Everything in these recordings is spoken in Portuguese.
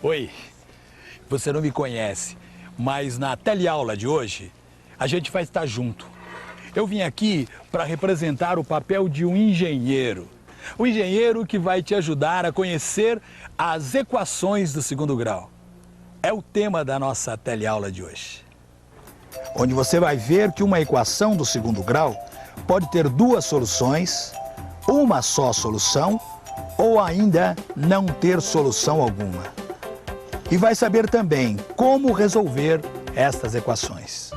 Oi, você não me conhece, mas na teleaula de hoje a gente vai estar junto. Eu vim aqui para representar o papel de um engenheiro. O engenheiro que vai te ajudar a conhecer as equações do segundo grau. É o tema da nossa teleaula de hoje. Onde você vai ver que uma equação do segundo grau pode ter duas soluções, uma só solução ou ainda não ter solução alguma. E vai saber também como resolver estas equações.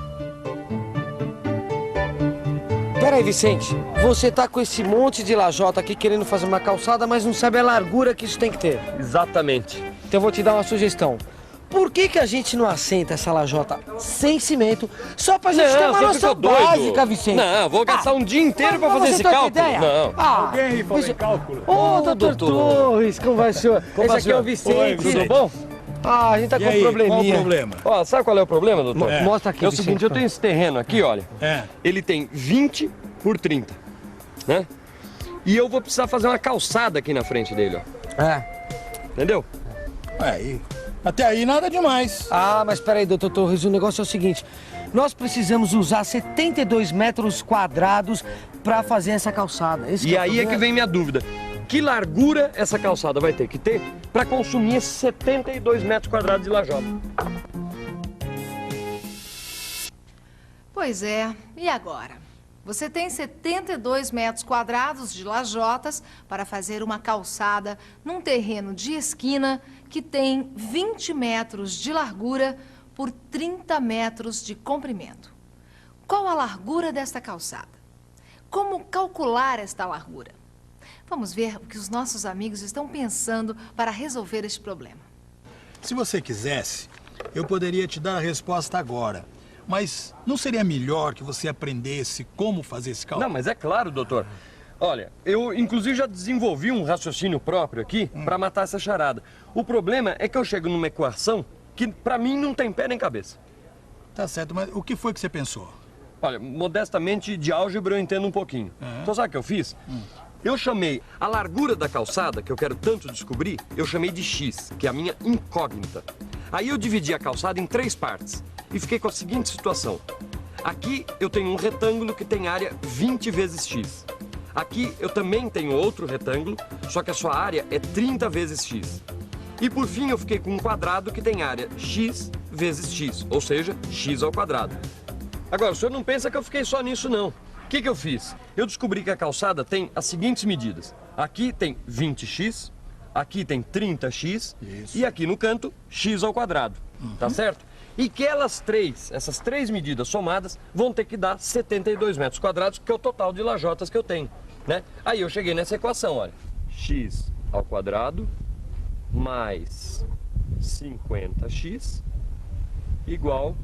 Peraí, Vicente, você tá com esse monte de lajota aqui querendo fazer uma calçada, mas não sabe a largura que isso tem que ter. Exatamente. Então eu vou te dar uma sugestão. Por que a gente não assenta essa lajota sem cimento, só pra gente ter uma noção básica, Vicente? Não, vou gastar um dia inteiro pra fazer esse cálculo. Ideia? Não. Alguém falou em cálculo? Ô, doutor Torres, como vai, senhor? Esse aqui é o Vicente. Oi, Vicente. Tudo bom? Ah, a gente tá E com aí, um probleminha. qual o problema? Ó, sabe qual é o problema, doutor? Mostra aqui, É o Vicente. seguinte, eu tenho esse terreno aqui, olha. É. Ele tem 20 por 30, né? E eu vou precisar fazer uma calçada aqui na frente dele, ó. É. Entendeu? Aí, até aí nada demais. Ah, mas peraí, doutor Torres, o negócio é o seguinte. Nós precisamos usar 72 metros quadrados pra fazer essa calçada. Esse E é o aí é problema. que vem minha dúvida. Que largura essa calçada vai ter que ter para consumir esses 72 metros quadrados de lajota? Pois é, e agora? Você tem 72 metros quadrados de lajotas para fazer uma calçada num terreno de esquina que tem 20 metros de largura por 30 metros de comprimento. Qual a largura desta calçada? Como calcular esta largura? Vamos ver o que os nossos amigos estão pensando para resolver este problema. Se você quisesse, eu poderia te dar a resposta agora. Mas não seria melhor que você aprendesse como fazer esse cálculo? Não, mas é claro, doutor. Olha, eu inclusive já desenvolvi um raciocínio próprio aqui para matar essa charada. O problema é que eu chego numa equação que para mim não tem pé nem cabeça. Tá certo, mas o que foi que você pensou? Olha, modestamente de álgebra eu entendo um pouquinho. Então sabe o que eu fiz? Eu chamei a largura da calçada, que eu quero tanto descobrir, eu chamei de x, que é a minha incógnita. Aí eu dividi a calçada em 3 partes e fiquei com a seguinte situação. Aqui eu tenho um retângulo que tem área 20 vezes x. Aqui eu também tenho outro retângulo, só que a sua área é 30 vezes x. E por fim eu fiquei com um quadrado que tem área x vezes x, ou seja, x ao quadrado. Agora, o senhor não pensa que eu fiquei só nisso, não. O que eu fiz? Eu descobri que a calçada tem as seguintes medidas. Aqui tem 20x, aqui tem 30x e aqui no canto, x ao quadrado. Tá certo? E que essas três medidas somadas, vão ter que dar 72 metros quadrados, que é o total de lajotas que eu tenho, né? Aí eu cheguei nessa equação, olha. X ao quadrado mais 50x igual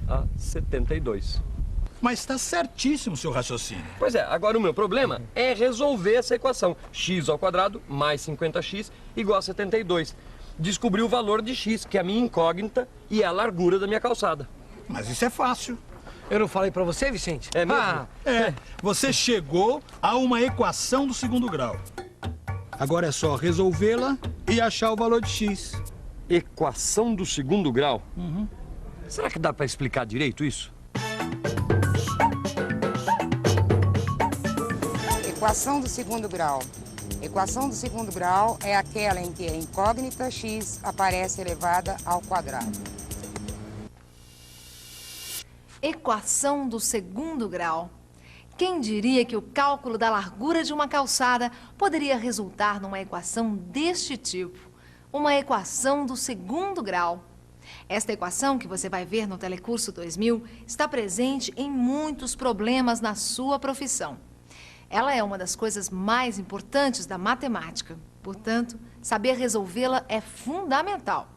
a 72. Mas está certíssimo o seu raciocínio. Pois é, agora o meu problema é resolver essa equação. X ao quadrado mais 50x igual a 72. Descobri o valor de x, que é a minha incógnita e é a largura da minha calçada. Mas isso é fácil. Eu não falei pra você, Vicente? É mesmo? Ah, Você chegou a uma equação do segundo grau. Agora é só resolvê-la e achar o valor de x. Equação do segundo grau? Será que dá para explicar direito isso? Equação do segundo grau. Equação do segundo grau é aquela em que a incógnita x aparece elevada ao quadrado. Equação do segundo grau. Quem diria que o cálculo da largura de uma calçada poderia resultar numa equação deste tipo? Uma equação do segundo grau. Esta equação que você vai ver no Telecurso 2000 está presente em muitos problemas na sua profissão. Ela é uma das coisas mais importantes da matemática. Portanto, saber resolvê-la é fundamental.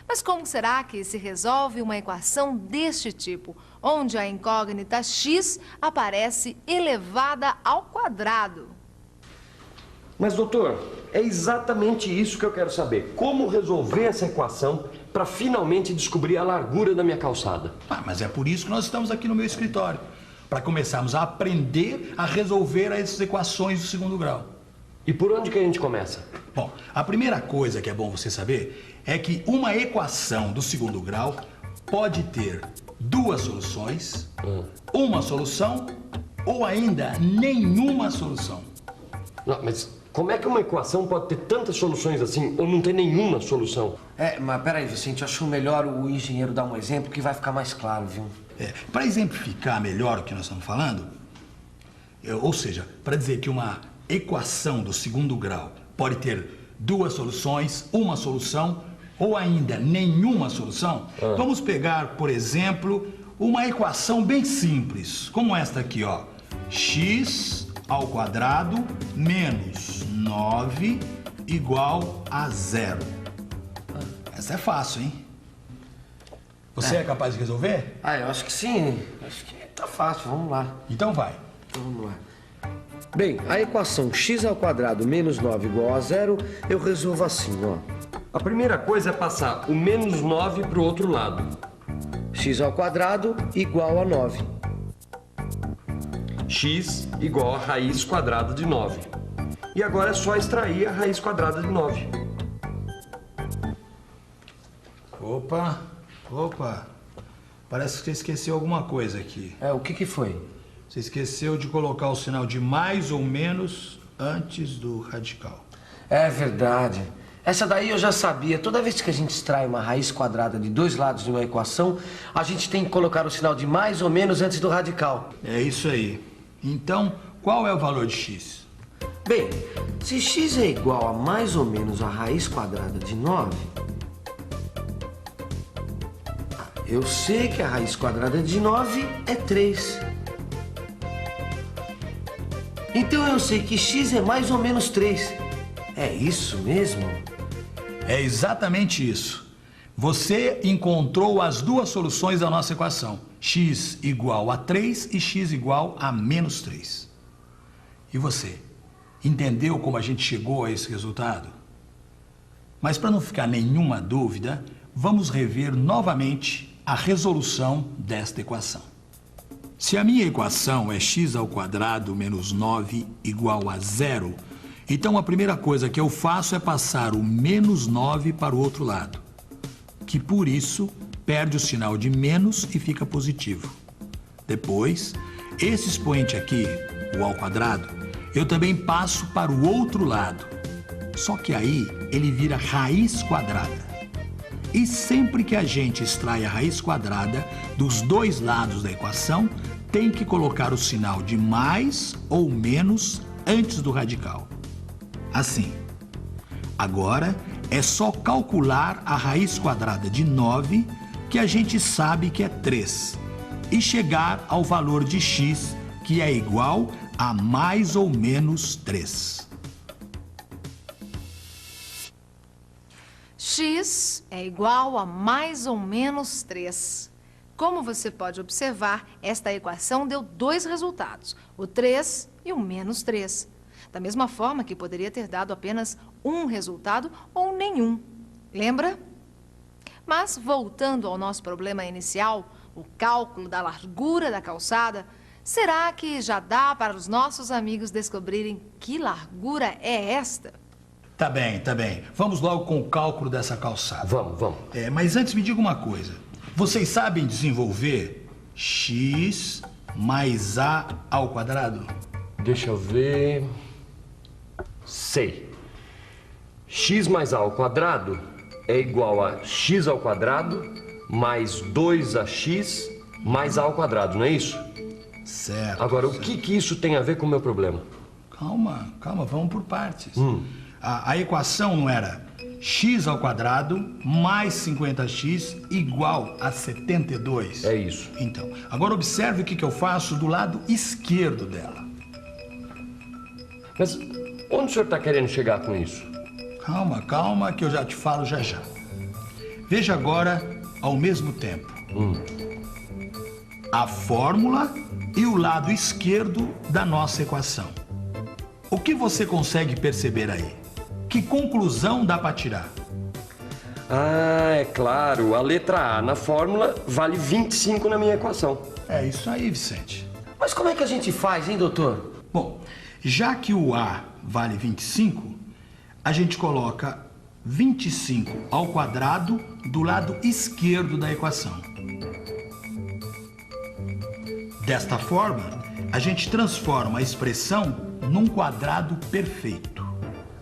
Mas como será que se resolve uma equação deste tipo, onde a incógnita x aparece elevada ao quadrado? Mas, doutor, é exatamente isso que eu quero saber. Como resolver essa equação para finalmente descobrir a largura da minha calçada? Mas é por isso que nós estamos aqui no meu escritório. Para começarmos a aprender a resolver essas equações do segundo grau. E por onde que a gente começa? Bom, a primeira coisa que é bom você saber é que uma equação do segundo grau pode ter duas soluções, uma solução ou ainda nenhuma solução. Não, mas como é que uma equação pode ter tantas soluções assim ou não ter nenhuma solução? Mas peraí, Vicente, eu acho melhor o engenheiro dar um exemplo que vai ficar mais claro, viu? Para exemplificar melhor o que nós estamos falando, ou seja, para dizer que uma equação do segundo grau pode ter duas soluções, uma solução ou ainda nenhuma solução, vamos pegar, por exemplo, uma equação bem simples, como esta aqui, ó. X ao quadrado menos 9 igual a 0. Essa é fácil, hein? Você é capaz de resolver? Eu acho que sim. Acho que tá fácil, vamos lá. Então vai. Então vamos lá. Bem, a equação x ao quadrado menos 9 igual a 0, eu resolvo assim, ó. A primeira coisa é passar o menos 9 para o outro lado. X ao quadrado igual a 9. X igual a raiz quadrada de 9. E agora é só extrair a raiz quadrada de 9. Opa. Parece que você esqueceu alguma coisa aqui. O que foi? Você esqueceu de colocar o sinal de mais ou menos antes do radical. É verdade. Essa daí eu já sabia. Toda vez que a gente extrai uma raiz quadrada de dois lados de uma equação, a gente tem que colocar o sinal de mais ou menos antes do radical. É isso aí. Então, qual é o valor de x? Bem, se x é igual a mais ou menos a raiz quadrada de 9, eu sei que a raiz quadrada de 9 é 3. Então eu sei que x é mais ou menos 3. É isso mesmo? É exatamente isso. Você encontrou as duas soluções da nossa equação. X igual a 3 e x igual a menos 3. E você? Entendeu como a gente chegou a esse resultado? Mas para não ficar nenhuma dúvida, vamos rever novamente a resolução desta equação. Se a minha equação é x ao quadrado menos 9 igual a 0, então a primeira coisa que eu faço é passar o menos 9 para o outro lado, que por isso perde o sinal de menos e fica positivo. Depois, esse expoente aqui, o ao quadrado, eu também passo para o outro lado, só que aí ele vira raiz quadrada. E sempre que a gente extrai a raiz quadrada dos dois lados da equação, tem que colocar o sinal de mais ou menos antes do radical. Assim. Agora é só calcular a raiz quadrada de 9, que a gente sabe que é 3, e chegar ao valor de x, que é igual a mais ou menos 3. X é igual a mais ou menos 3. Como você pode observar, esta equação deu dois resultados, o 3 e o menos 3. Da mesma forma que poderia ter dado apenas um resultado ou nenhum. Lembra? Mas, voltando ao nosso problema inicial, o cálculo da largura da calçada, será que já dá para os nossos amigos descobrirem que largura é esta? Tá bem. Vamos logo com o cálculo dessa calçada. Vamos. Mas antes me diga uma coisa. Vocês sabem desenvolver x mais a ao quadrado? Deixa eu ver... Sei. X mais a ao quadrado é igual a x ao quadrado mais 2ax mais a ao quadrado, não é isso? Certo. Agora, o que isso tem a ver com o meu problema? Calma, vamos por partes. A equação não era x ao quadrado mais 50x igual a 72? É isso. Então, agora observe o que eu faço do lado esquerdo dela. Mas onde o senhor está querendo chegar com isso? Calma, que eu já te falo já. Veja agora, ao mesmo tempo, a fórmula e o lado esquerdo da nossa equação. O que você consegue perceber aí? Que conclusão dá para tirar? Ah, é claro. A letra A na fórmula vale 25 na minha equação. É isso aí, Vicente. Mas como é que a gente faz, hein, doutor? Bom, já que o A vale 25, a gente coloca 25 ao quadrado do lado esquerdo da equação. Desta forma, a gente transforma a expressão num quadrado perfeito.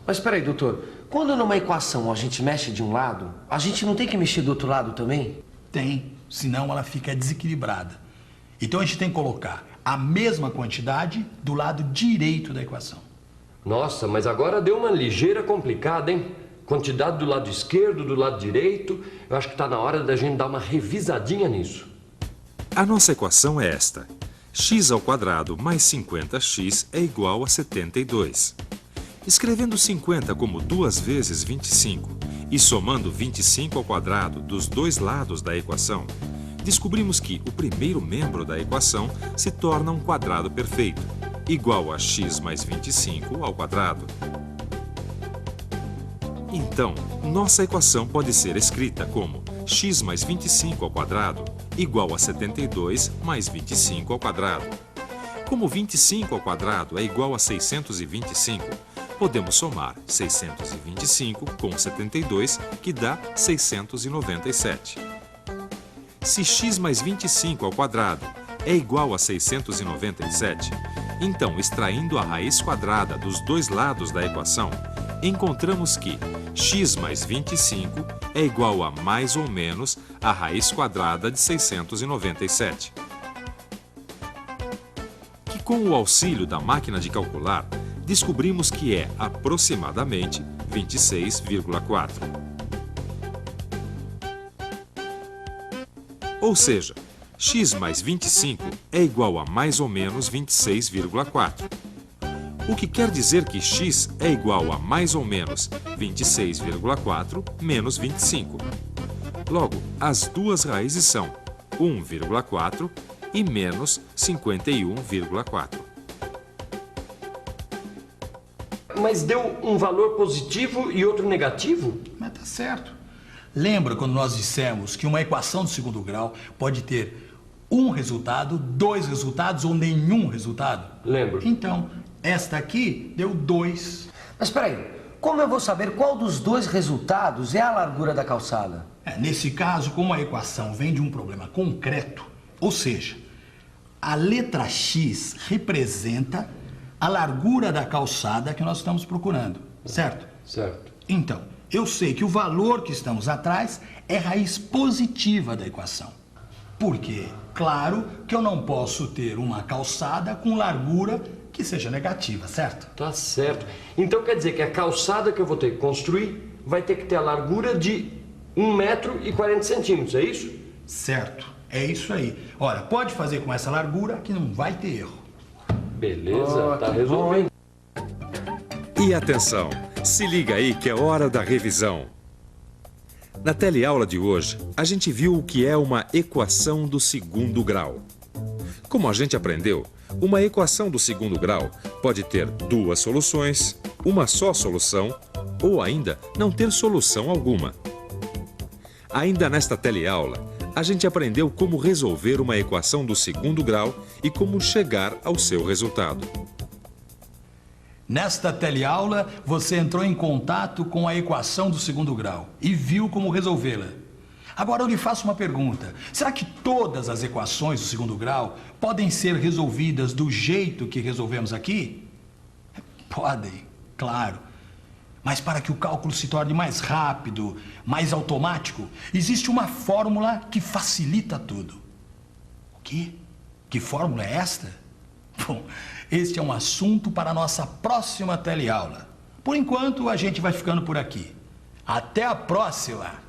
Mas espera aí, doutor. Quando numa equação a gente mexe de um lado, a gente não tem que mexer do outro lado também? Tem, senão ela fica desequilibrada. Então a gente tem que colocar a mesma quantidade do lado direito da equação. Nossa, mas agora deu uma ligeira complicada, hein? Quantidade do lado esquerdo, do lado direito. Eu acho que está na hora da gente dar uma revisadinha nisso. A nossa equação é esta. X ao quadrado mais 50x é igual a 72. Escrevendo 50 como 2 vezes 25 e somando 25 ao quadrado dos dois lados da equação, descobrimos que o primeiro membro da equação se torna um quadrado perfeito, igual a x mais 25 ao quadrado. Então, nossa equação pode ser escrita como x mais 25 ao quadrado igual a 72 mais 25 ao quadrado. Como 25 ao quadrado é igual a 625, podemos somar 625 com 72, que dá 697. Se x mais 25 ao quadrado é igual a 697, então, extraindo a raiz quadrada dos dois lados da equação, encontramos que x mais 25 é igual a mais ou menos a raiz quadrada de 697. Que com o auxílio da máquina de calcular, descobrimos que é aproximadamente 26,4. Ou seja, x mais 25 é igual a mais ou menos 26,4. O que quer dizer que x é igual a mais ou menos 26,4 menos 25. Logo, as duas raízes são 1,4 e menos 51,4. Mas deu um valor positivo e outro negativo? Mas tá certo. Lembra quando nós dissemos que uma equação do segundo grau pode ter um resultado, dois resultados ou nenhum resultado? Lembro. Então, esta aqui deu 2. Mas espera aí, como eu vou saber qual dos dois resultados é a largura da calçada? Nesse caso, como a equação vem de um problema concreto, ou seja, a letra X representa a largura da calçada que nós estamos procurando, certo? Certo. Então, eu sei que o valor que estamos atrás é raiz positiva da equação. Por quê? Claro que eu não posso ter uma calçada com largura que seja negativa, certo? Tá certo. Então quer dizer que a calçada que eu vou ter que construir vai ter que ter a largura de 1,40 m, é isso? Certo, é isso aí. Olha, pode fazer com essa largura que não vai ter erro. Beleza, tá resolvido. E atenção, se liga aí que é hora da revisão. Na teleaula de hoje, a gente viu o que é uma equação do segundo grau. Como a gente aprendeu, uma equação do segundo grau pode ter duas soluções, uma só solução ou ainda não ter solução alguma. Ainda nesta teleaula, a gente aprendeu como resolver uma equação do segundo grau e como chegar ao seu resultado. Nesta teleaula, você entrou em contato com a equação do segundo grau e viu como resolvê-la. Agora eu lhe faço uma pergunta. Será que todas as equações do segundo grau podem ser resolvidas do jeito que resolvemos aqui? Podem, claro. Mas para que o cálculo se torne mais rápido, mais automático, existe uma fórmula que facilita tudo. O quê? Que fórmula é esta? Bom, este é um assunto para a nossa próxima teleaula. Por enquanto, a gente vai ficando por aqui. Até a próxima!